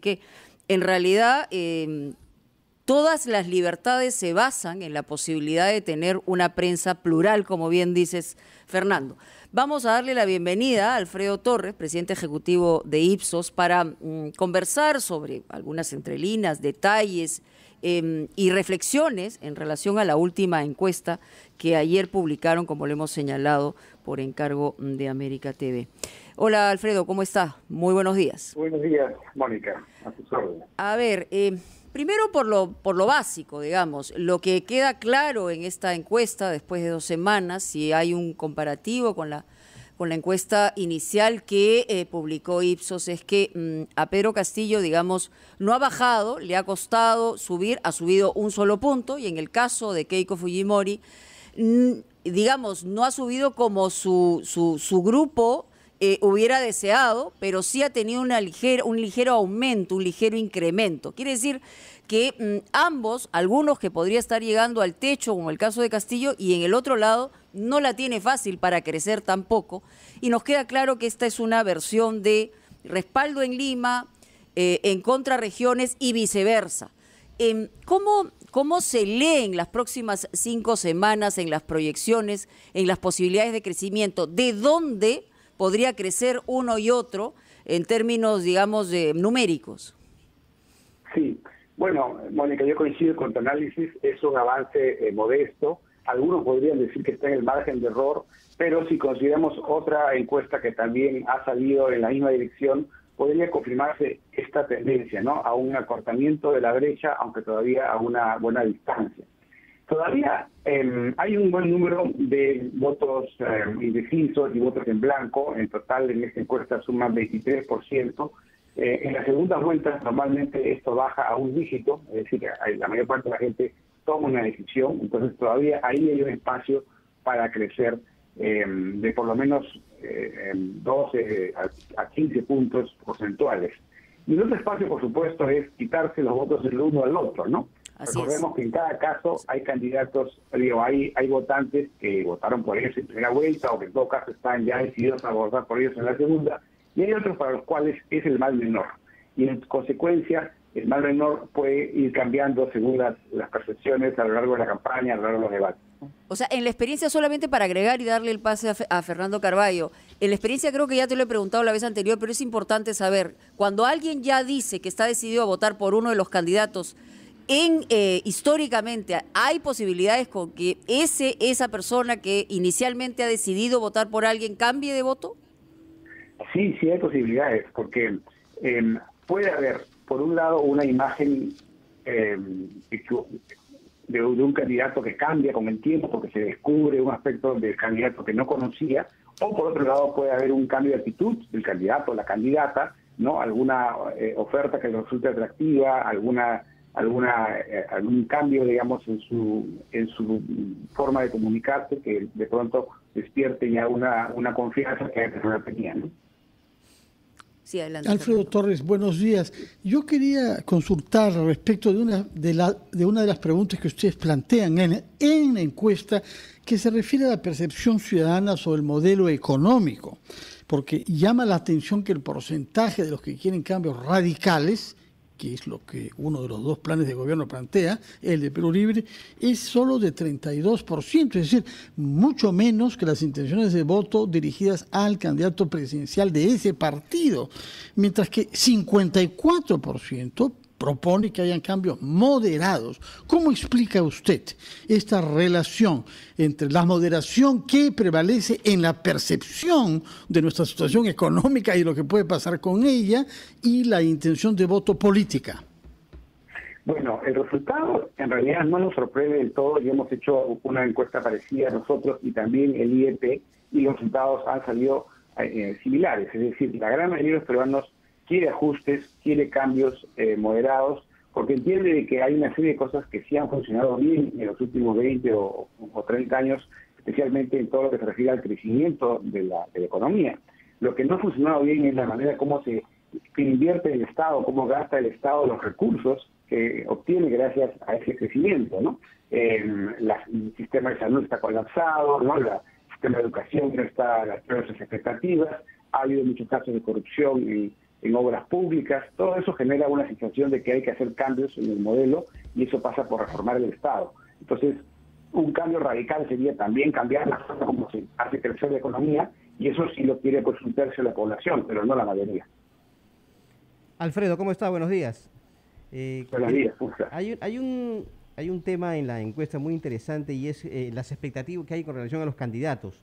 Que en realidad todas las libertades se basan en la posibilidad de tener una prensa plural, como bien dices, Fernando. Vamos a darle la bienvenida a Alfredo Torres, presidente ejecutivo de Ipsos, para conversar sobre algunas entrelíneas, detalles y reflexiones en relación a la última encuesta que ayer publicaron, como lo hemos señalado, por encargo de América TV. Hola Alfredo, ¿cómo está? Muy buenos días. Buenos días, Mónica, a tus órdenes. A ver, primero por lo básico, digamos, lo que queda claro en esta encuesta después de 2 semanas, si hay un comparativo con la encuesta inicial que publicó Ipsos, es que a Pedro Castillo, digamos, no ha bajado, le ha costado subir, ha subido un solo punto, y en el caso de Keiko Fujimori, digamos, no ha subido como su grupo hubiera deseado, pero sí ha tenido un ligero aumento, un ligero incremento. Quiere decir que ambos, algunos que podría estar llegando al techo, como el caso de Castillo, y en el otro lado no la tiene fácil para crecer tampoco, y nos queda claro que esta es una versión de respaldo en Lima, en contrarregiones y viceversa. ¿Cómo se lee en las próximas 5 semanas, en las proyecciones, en las posibilidades de crecimiento? ¿De dónde podría crecer uno y otro en términos, digamos, numéricos? Sí, bueno, Mónica, yo coincido con tu análisis, es un avance modesto. Algunos podrían decir que está en el margen de error, pero si consideramos otra encuesta que también ha salido en la misma dirección, podría confirmarse esta tendencia, ¿no? A un acortamiento de la brecha, aunque todavía a una buena distancia. Todavía hay un buen número de votos indecisos y votos en blanco. En total, en esta encuesta suman 23%. En las segundas vueltas, normalmente esto baja a un dígito, es decir, la mayor parte de la gente toma una decisión. Entonces, todavía ahí hay un espacio para crecer de por lo menos 12 a 15 puntos porcentuales. Y el otro espacio, por supuesto, es quitarse los votos del uno al otro, ¿no? Recordemos que en cada caso hay candidatos, hay votantes que votaron por ellos en primera vuelta o que en todo caso están ya decididos a votar por ellos en la segunda, y hay otros para los cuales es el mal menor. Y en consecuencia, el mal menor puede ir cambiando según las percepciones a lo largo de la campaña, a lo largo de los debates. O sea, en la experiencia, solamente para agregar y darle el pase a Fernando Carballo, en la experiencia creo que ya te lo he preguntado la vez anterior, pero es importante saber, cuando alguien ya dice que está decidido a votar por uno de los candidatos, históricamente, ¿hay posibilidades con que esa persona que inicialmente ha decidido votar por alguien cambie de voto? Sí, sí hay posibilidades, porque puede haber, por un lado, una imagen de un candidato que cambia con el tiempo porque se descubre un aspecto del candidato que no conocía, o por otro lado puede haber un cambio de actitud del candidato o la candidata, ¿no? Alguna oferta que le resulte atractiva, algún cambio, digamos, en su forma de comunicarse, que de pronto despierte ya una confianza que antes no tenía, ¿no? Sí, adelante, Alfredo Torres, buenos días. Yo quería consultar respecto de una de las preguntas que ustedes plantean en la encuesta, que se refiere a la percepción ciudadana sobre el modelo económico, porque llama la atención que el porcentaje de los que quieren cambios radicales, que es lo que uno de los 2 planes de gobierno plantea, el de Perú Libre, es solo de 32%, es decir, mucho menos que las intenciones de voto dirigidas al candidato presidencial de ese partido, mientras que 54% propone que hayan cambios moderados. ¿Cómo explica usted esta relación entre la moderación que prevalece en la percepción de nuestra situación económica y lo que puede pasar con ella y la intención de voto política? Bueno, el resultado en realidad no nos sorprende del todo. Ya hemos hecho una encuesta parecida nosotros y también el IEP, y los resultados han salido similares. Es decir, la gran mayoría de los peruanos quiere ajustes, quiere cambios moderados, porque entiende de que hay una serie de cosas que sí han funcionado bien en los últimos 20 o 30 años, especialmente en todo lo que se refiere al crecimiento de la economía. Lo que no ha funcionado bien es la manera como se invierte el Estado, cómo gasta el Estado los recursos que obtiene gracias a ese crecimiento, ¿no? El sistema de salud está colapsado, ¿no? El sistema de educación no está a las expectativas, ha habido muchos casos de corrupción en obras públicas. Todo eso genera una sensación de que hay que hacer cambios en el modelo y eso pasa por reformar el Estado. Entonces, un cambio radical sería también cambiar la forma como se hace crecer la economía, y eso sí lo quiere pues un tercio de la población, pero no la mayoría. Alfredo, ¿cómo está? Buenos días. Buenos días. Hay un tema en la encuesta muy interesante y es las expectativas que hay con relación a los candidatos,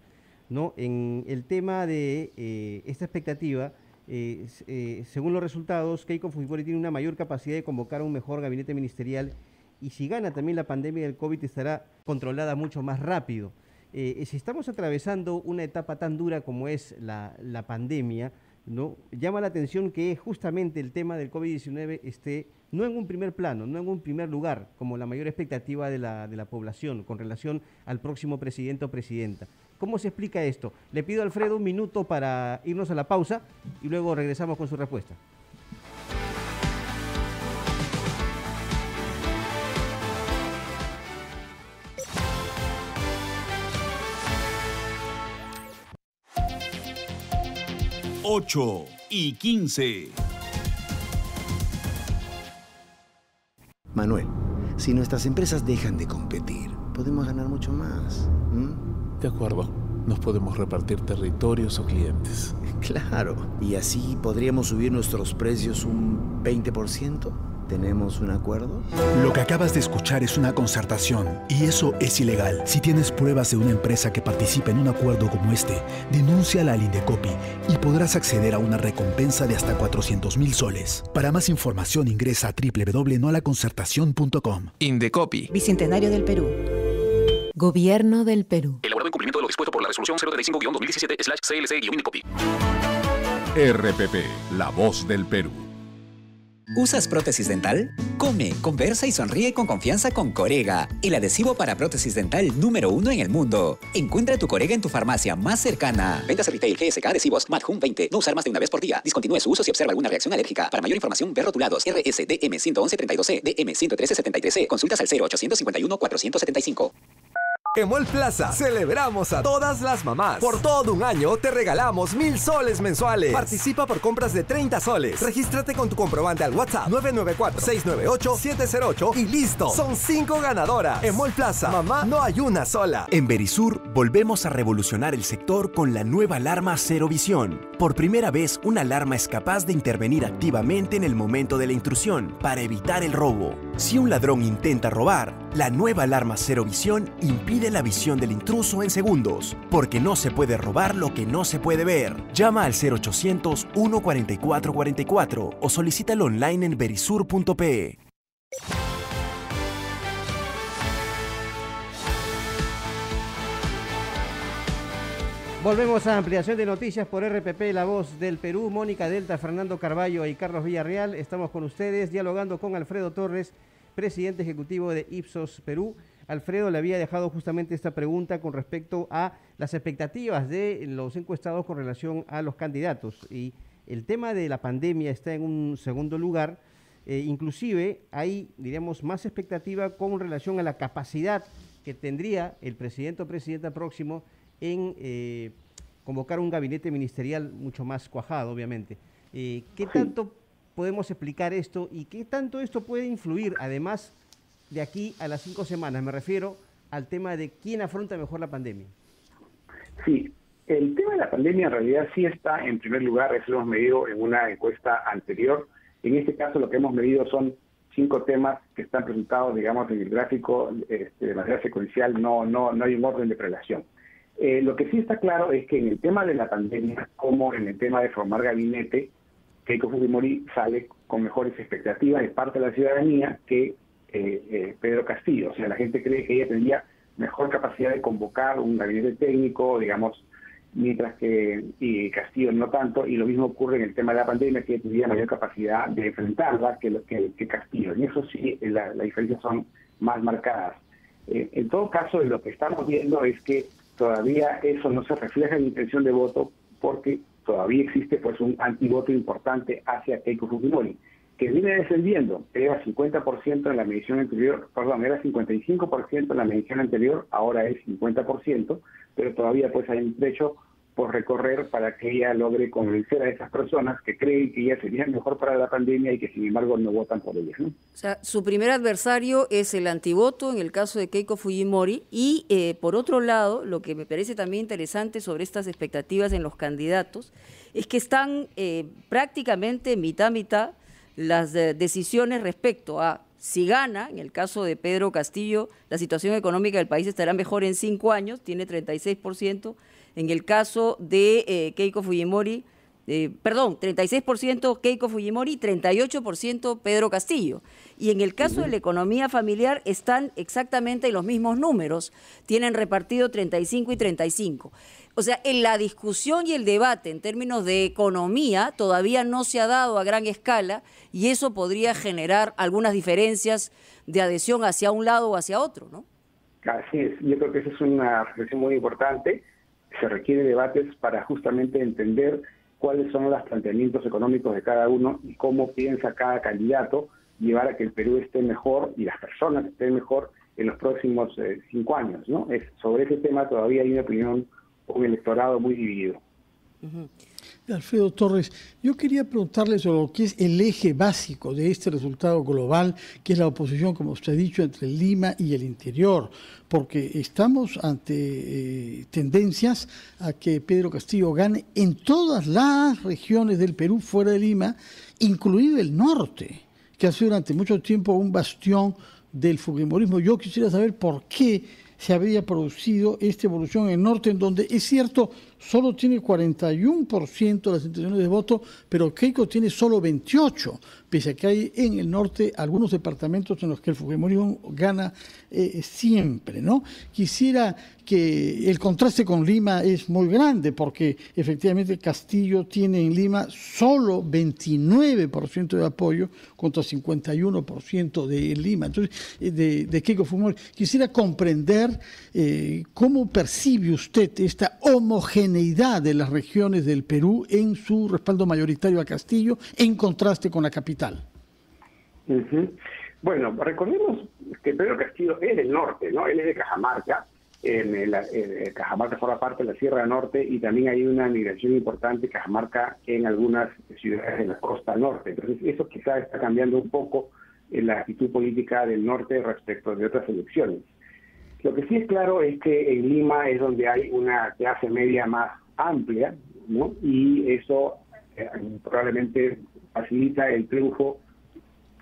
¿no? En el tema de esta expectativa, según los resultados, Keiko Fujimori tiene una mayor capacidad de convocar un mejor gabinete ministerial, y si gana también la pandemia del COVID estará controlada mucho más rápido. Si estamos atravesando una etapa tan dura como es la pandemia, ¿no? Llama la atención que justamente el tema del COVID-19 esté no en un primer plano, no en un primer lugar, como la mayor expectativa de la población con relación al próximo presidente o presidenta. ¿Cómo se explica esto? Le pido a Alfredo un minuto para irnos a la pausa y luego regresamos con su respuesta. Ocho y 15. Manuel, si nuestras empresas dejan de competir, podemos ganar mucho más. De acuerdo, nos podemos repartir territorios o clientes. Claro, y así podríamos subir nuestros precios un 20%. ¿Tenemos un acuerdo? Lo que acabas de escuchar es una concertación y eso es ilegal. Si tienes pruebas de una empresa que participa en un acuerdo como este, denúnciala al Indecopi y podrás acceder a una recompensa de hasta 400.000 soles. Para más información ingresa a www.nolaconcertacion.com. Indecopi. Bicentenario del Perú. Gobierno del Perú. Elaborado en cumplimiento de lo dispuesto por la resolución 035-2017/CLC-Indecopi. RPP, la voz del Perú. ¿Usas prótesis dental? Come, conversa y sonríe con confianza con Corega, el adhesivo para prótesis dental número 1 en el mundo. Encuentra tu Corega en tu farmacia más cercana. Ventas retail GSK Adhesivos Madhum 20. No usar más de una vez por día. Discontinúe su uso si observa alguna reacción alérgica. Para mayor información, ve rotulados RSDM 11132C, DM 11373C. Consultas al 0851 475. En Mall Plaza celebramos a todas las mamás. Por todo un año te regalamos 1,000 soles mensuales. Participa por compras de 30 soles. Regístrate con tu comprobante al WhatsApp 994-698-708 y listo. Son 5 ganadoras. En Mall Plaza, mamá, no hay una sola. En Verisur volvemos a revolucionar el sector con la nueva alarma Cero Visión. Por primera vez, una alarma es capaz de intervenir activamente en el momento de la intrusión para evitar el robo. Si un ladrón intenta robar, la nueva alarma Cero Visión impide la visión del intruso en segundos, porque no se puede robar lo que no se puede ver. Llama al 0800-144-44 o solicítalo online en verisur.pe. Volvemos a ampliación de noticias por RPP, La Voz del Perú. Mónica Delta, Fernando Carballo y Carlos Villarreal. Estamos con ustedes dialogando con Alfredo Torres, presidente ejecutivo de Ipsos Perú. Alfredo le había dejado justamente esta pregunta con respecto a las expectativas de los encuestados con relación a los candidatos. Y el tema de la pandemia está en un segundo lugar. Inclusive hay, diríamos, más expectativa con relación a la capacidad que tendría el presidente o presidenta próximo en convocar un gabinete ministerial mucho más cuajado, obviamente. ¿Qué tanto podemos explicar esto y qué tanto esto puede influir, además, de aquí a las 5 semanas? Me refiero al tema de quién afronta mejor la pandemia. Sí, el tema de la pandemia en realidad sí está en primer lugar. Eso lo hemos medido en una encuesta anterior. En este caso lo que hemos medido son 5 temas que están presentados, digamos, en el gráfico de manera secuencial. No hay un orden de prelación. Lo que sí está claro es que en el tema de la pandemia, como en el tema de formar gabinete, Keiko Fujimori sale con mejores expectativas de parte de la ciudadanía que Pedro Castillo. O sea, la gente cree que ella tendría mejor capacidad de convocar un gabinete técnico, digamos, mientras que Castillo no tanto, y lo mismo ocurre en el tema de la pandemia, que ella tendría mayor capacidad de enfrentarla que Castillo. En eso sí, las diferencias son más marcadas. En todo caso, lo que estamos viendo es que todavía eso no se refleja en intención de voto, porque todavía existe pues un antivoto importante hacia Keiko Fujimori, que viene descendiendo. Era 50% en la medición anterior, era 55% en la medición anterior, ahora es 50%, pero todavía pues hay un trecho por recorrer para que ella logre convencer a esas personas que creen que ella sería mejor para la pandemia y que sin embargo no votan por ella, ¿no? O sea, su primer adversario es el antivoto en el caso de Keiko Fujimori y por otro lado, lo que me parece también interesante sobre estas expectativas en los candidatos es que están prácticamente mitad las decisiones respecto a si gana. En el caso de Pedro Castillo, la situación económica del país estará mejor en 5 años, tiene 36%. En el caso de Keiko Fujimori, 36% Keiko Fujimori, 38% Pedro Castillo. Y en el caso de la economía familiar están exactamente en los mismos números, tienen repartido 35 y 35. O sea, en la discusión y el debate en términos de economía todavía no se ha dado a gran escala y eso podría generar algunas diferencias de adhesión hacia un lado o hacia otro, ¿no? Así es, yo creo que esa es una reflexión muy importante. Se requiere debates para justamente entender cuáles son los planteamientos económicos de cada uno y cómo piensa cada candidato llevar a que el Perú esté mejor y las personas estén mejor en los próximos 5 años, ¿no? Sobre ese tema todavía hay una opinión, un electorado muy dividido. Alfredo Torres, yo quería preguntarle sobre lo que es el eje básico de este resultado global, que es la oposición, como usted ha dicho, entre Lima y el interior, porque estamos ante tendencias a que Pedro Castillo gane en todas las regiones del Perú fuera de Lima, incluido el norte, que ha sido durante mucho tiempo un bastión del fujimorismo. Yo quisiera saber por qué se habría producido esta evolución en el norte, en donde, es cierto, solo tiene 41% de las intenciones de voto, pero Keiko tiene solo 28%, pese a que hay en el norte algunos departamentos en los que el fujimorismo gana siempre, ¿no? Quisiera que el contraste con Lima es muy grande, porque efectivamente Castillo tiene en Lima solo 29% de apoyo contra 51% de Lima, entonces de Keiko Fujimori. Quisiera comprender cómo percibe usted esta homogeneidad de las regiones del Perú en su respaldo mayoritario a Castillo, en contraste con la capital. Bueno, recordemos que Pedro Castillo es del norte, ¿no? Él es de Cajamarca. Cajamarca forma parte de la Sierra Norte y también hay una migración importante de Cajamarca en algunas ciudades de la costa norte. Entonces eso quizás está cambiando un poco la actitud política del norte respecto de otras elecciones. Lo que sí es claro es que en Lima es donde hay una clase media más amplia, ¿no? Y eso probablemente facilita el triunfo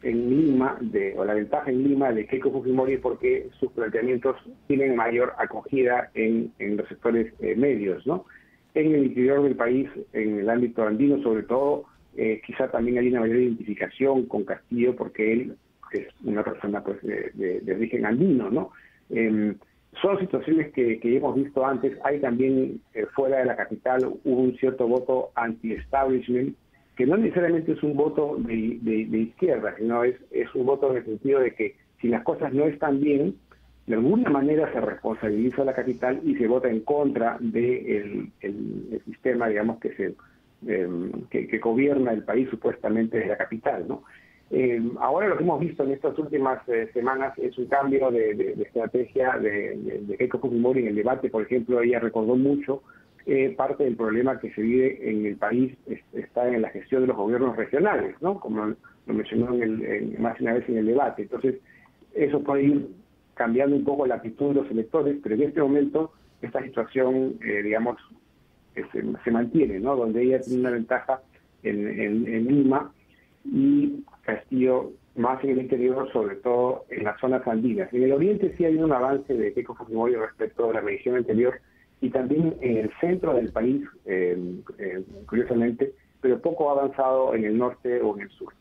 en Lima, o la ventaja en Lima de Keiko Fujimori, porque sus planteamientos tienen mayor acogida en los sectores medios, ¿no? En el interior del país, en el ámbito andino sobre todo, quizá también hay una mayor identificación con Castillo, porque él es una persona pues de origen andino, ¿no? Son situaciones que hemos visto antes. Hay también fuera de la capital un cierto voto anti-establishment, que no necesariamente es un voto de izquierda, sino es un voto en el sentido de que si las cosas no están bien, de alguna manera se responsabiliza a la capital y se vota en contra del el sistema, digamos, que gobierna el país supuestamente desde la capital, ¿no? Ahora lo que hemos visto en estas últimas semanas es un cambio de estrategia de Keiko Fujimori en el debate. Por ejemplo, ella recordó mucho parte del problema que se vive en el país está en la gestión de los gobiernos regionales, ¿no? Como lo mencionó más de una vez en el debate. Entonces, eso puede ir cambiando un poco la actitud de los electores, pero en este momento esta situación, digamos, se mantiene, ¿no? Donde ella tiene una ventaja en Lima y Castillo más en el interior, sobre todo en las zonas andinas. En el oriente sí hay un avance de Keiko Fujimori respecto a la medición anterior, y también en el centro del país, curiosamente, pero poco avanzado en el norte o en el sur.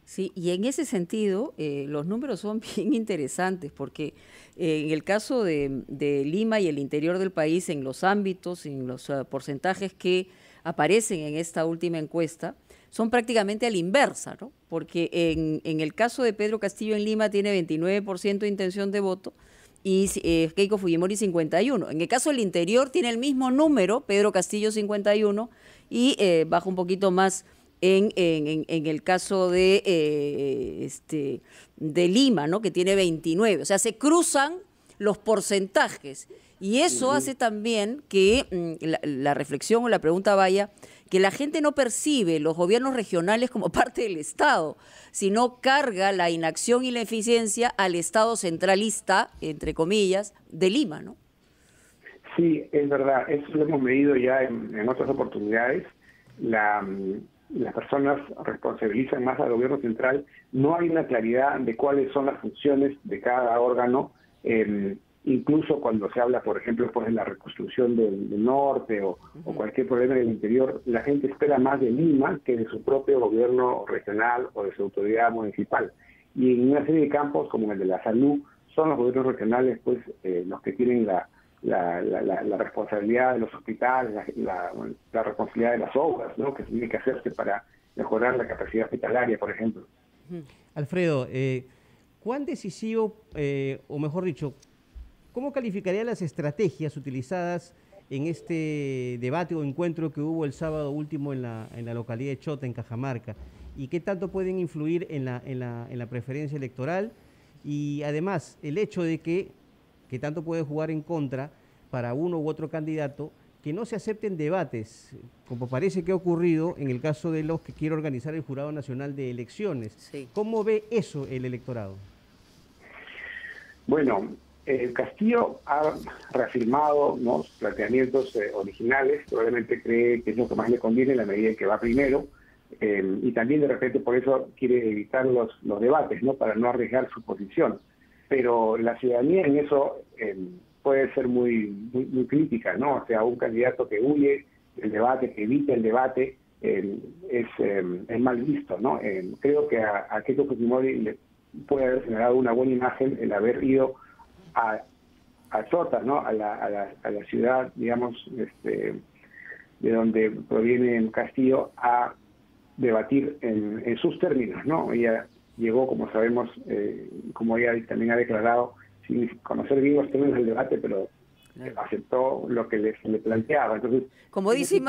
Sí, y en ese sentido los números son bien interesantes porque en el caso de Lima y el interior del país, en los ámbitos, en los porcentajes que aparecen en esta última encuesta, son prácticamente a la inversa, ¿no? Porque en el caso de Pedro Castillo en Lima tiene 29% de intención de voto, y Keiko Fujimori 51%. En el caso del interior tiene el mismo número, Pedro Castillo 51%, y baja un poquito más en el caso de Lima, ¿no? Que tiene 29%. O sea, se cruzan los porcentajes. Y eso hace también que la reflexión o la pregunta vaya, que la gente no percibe los gobiernos regionales como parte del Estado, sino carga la inacción y la eficiencia al Estado centralista, entre comillas, de Lima, ¿no? Sí, es verdad, eso lo hemos medido ya en otras oportunidades. Las personas responsabilizan más al gobierno central, no hay una claridad de cuáles son las funciones de cada órgano, incluso cuando se habla, por ejemplo, pues, de la reconstrucción del norte o cualquier problema del interior, la gente espera más de Lima que de su propio gobierno regional o de su autoridad municipal. Y en una serie de campos, como el de la salud, son los gobiernos regionales pues los que tienen la responsabilidad de los hospitales, la responsabilidad de las obras, ¿no?, que tiene que hacerse para mejorar la capacidad hospitalaria, por ejemplo. Alfredo, ¿cuán decisivo, o mejor dicho, cómo calificaría las estrategias utilizadas en este debate o encuentro que hubo el sábado último en la localidad de Chota, en Cajamarca? ¿Y qué tanto pueden influir en la preferencia electoral? Y además, el hecho de que tanto puede jugar en contra para uno u otro candidato, que no se acepten debates, como parece que ha ocurrido en el caso de los que quiere organizar el Jurado Nacional de Elecciones. Sí. ¿Cómo ve eso el electorado? Bueno, Castillo ha reafirmado, ¿no?, sus planteamientos originales, probablemente cree que es lo que más le conviene en la medida en que va primero, y también de repente por eso quiere evitar los debates, ¿no?, para no arriesgar su posición. Pero la ciudadanía en eso puede ser muy crítica, ¿no? O sea, un candidato que huye del debate, que evita el debate, es mal visto, ¿no? Creo que a Keiko Fujimori le puede haber generado una buena imagen el haber ido a Chota, ¿no?, a la ciudad, digamos, de donde proviene Castillo, a debatir en sus términos, ¿no? Ella llegó, como sabemos, como ella también ha declarado, sin conocer bien los términos del debate, pero aceptó lo que le planteaba. Entonces, como dicen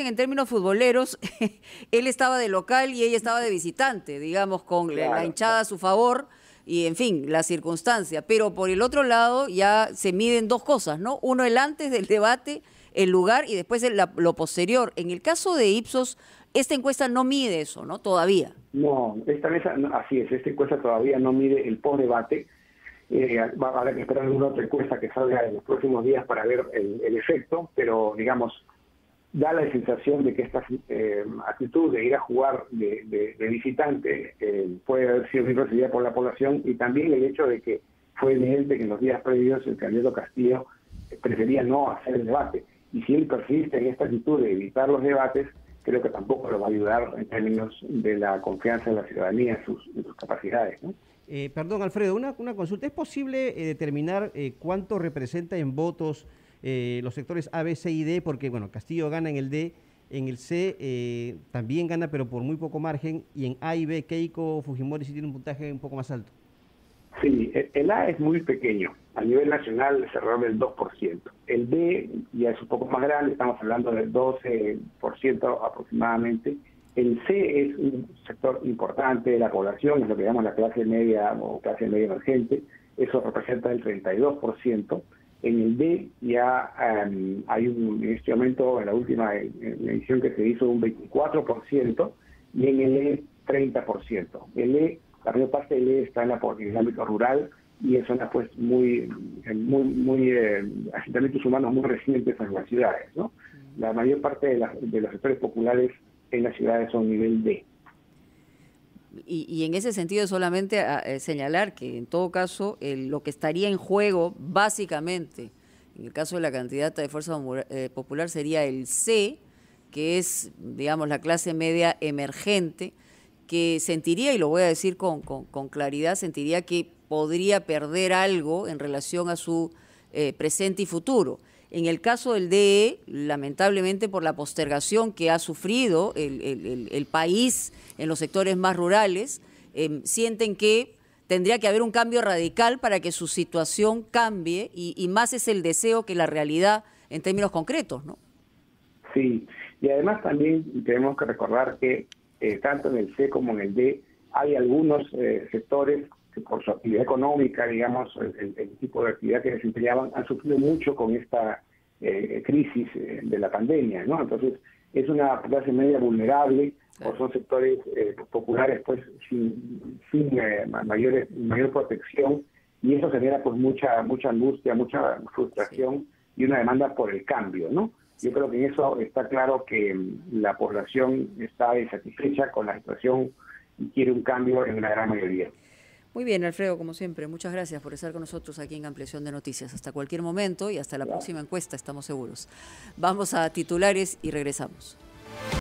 en términos futboleros, él estaba de local y ella estaba de visitante, digamos, con la hinchada a su favor y, en fin, la circunstancia. Pero por el otro lado ya se miden dos cosas, ¿no? Uno, el antes del debate, el lugar, y después lo posterior. En el caso de Ipsos, esta encuesta no mide eso, ¿no? Todavía. No, así es, esta encuesta todavía no mide el post-debate. Habrá que esperar alguna otra encuesta que salga en los próximos días para ver el efecto, pero, digamos, da la sensación de que esta actitud de ir a jugar de visitante puede haber sido bien recibida por la población, y también el hecho de que fue evidente que en los días previos el candidato Castillo prefería no hacer el debate. Y si él persiste en esta actitud de evitar los debates, creo que tampoco lo va a ayudar en términos de la confianza de la ciudadanía en sus capacidades, ¿no? Perdón, Alfredo, una consulta. ¿Es posible determinar cuánto representa en votos los sectores A, B, C y D? Porque, bueno, Castillo gana en el D, en el C también gana, pero por muy poco margen, y en A y B Keiko Fujimori sí tiene un puntaje un poco más alto. Sí, el A es muy pequeño. A nivel nacional es alrededor del 2%. El B ya es un poco más grande, estamos hablando del 12% aproximadamente. El C es un sector importante de la población, es lo que llamamos la clase media o clase media emergente. Eso representa el 32%. En el D ya hay en este momento, en la última edición que se hizo, un 24%, y en el E 30%. La mayor parte del E está en el ámbito rural y en zonas pues muy asentamientos humanos muy recientes en las ciudades, ¿no? La mayor parte de los sectores populares en las ciudades son nivel D. Y en ese sentido solamente señalar que en todo caso lo que estaría en juego básicamente en el caso de la candidata de Fuerza Popular sería el C, que es, digamos, la clase media emergente, que sentiría, y lo voy a decir con claridad, sentiría que podría perder algo en relación a su presente y futuro. En el caso del DE, lamentablemente por la postergación que ha sufrido el país en los sectores más rurales, sienten que tendría que haber un cambio radical para que su situación cambie, y más es el deseo que la realidad en términos concretos, ¿no? Sí, y además también tenemos que recordar que tanto en el C como en el D hay algunos sectores por su actividad económica, digamos, el tipo de actividad que desempeñaban, han sufrido mucho con esta crisis de la pandemia, ¿no? Entonces, es una clase media vulnerable, o son sectores populares pues sin mayor protección, y eso genera pues mucha angustia, mucha frustración y una demanda por el cambio, ¿no? Yo creo que en eso está claro que la población está insatisfecha con la situación y quiere un cambio en la gran mayoría. Muy bien, Alfredo, como siempre, muchas gracias por estar con nosotros aquí en Ampliación de Noticias. Hasta cualquier momento y hasta la próxima encuesta, estamos seguros. Vamos a titulares y regresamos.